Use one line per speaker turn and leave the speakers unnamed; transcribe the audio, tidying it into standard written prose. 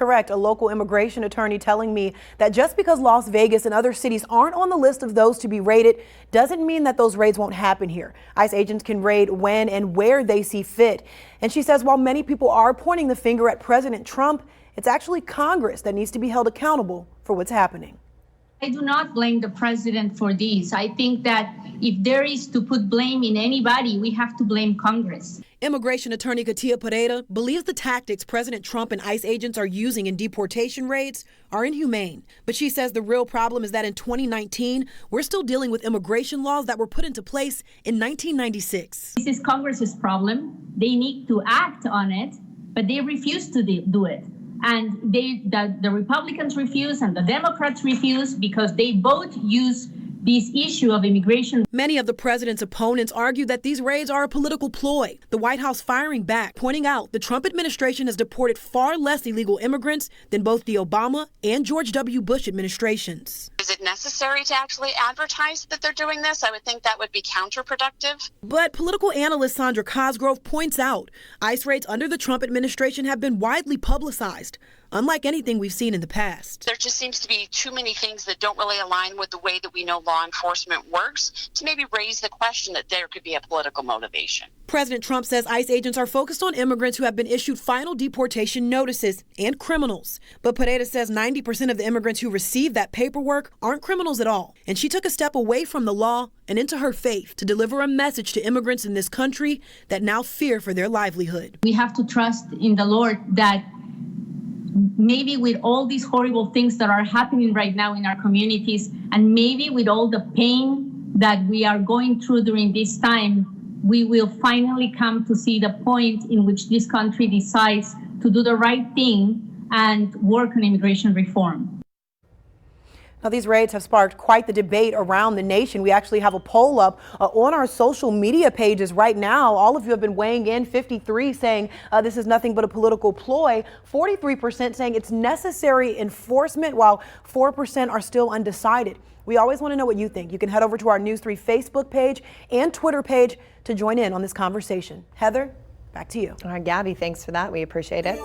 Correct. A local immigration attorney telling me that just because Las Vegas and other cities aren't on the list of those to be raided doesn't mean that those raids won't happen here. ICE agents can raid when and where they see fit. And she says while many people are pointing the finger at President Trump, it's actually Congress that needs to be held accountable for what's happening.
I do not blame the president for this. I think that if there is to put blame in anybody, we have to blame Congress.
Immigration attorney Katia Pereira believes the tactics President Trump and ICE agents are using in deportation raids are inhumane. But she says the real problem is that in 2019, we're still dealing with immigration laws that were put into place in 1996.
This is Congress's problem. They need to act on it, but they refuse to do it. And the Republicans refuse and the Democrats refuse because they both use this issue of immigration.
Many of the president's opponents argue that these raids are a political ploy. The White House firing back, pointing out the Trump administration has deported far less illegal immigrants than both the Obama and George W. Bush administrations.
Is it necessary to actually advertise that they're doing this? I would think that would be counterproductive.
But political analyst Sandra Cosgrove points out ICE raids under the Trump administration have been widely publicized, unlike anything we've seen in the past.
There just seems to be too many things that don't really align with the way that we know law enforcement works to maybe raise the question that there could be a political motivation.
President Trump says ICE agents are focused on immigrants who have been issued final deportation notices and criminals. But Pereira says 90% of the immigrants who receive that paperwork aren't criminals at all. And she took a step away from the law and into her faith to deliver a message to immigrants in this country that now fear for their livelihood.
We have to trust in the Lord that maybe with all these horrible things that are happening right now in our communities, and maybe with all the pain that we are going through during this time, we will finally come to see the point in which this country decides to do the right thing and work on immigration reform.
Now, these raids have sparked quite the debate around the nation. We actually have a poll up on our social media pages right now. All of you have been weighing in. 53 saying this is nothing but a political ploy. 43% saying it's necessary enforcement, while 4% are still undecided. We always want to know what you think. You can head over to our News 3 Facebook page and Twitter page to join in on this conversation. Heather, back to you.
All right, Gabby, thanks for that. We appreciate it.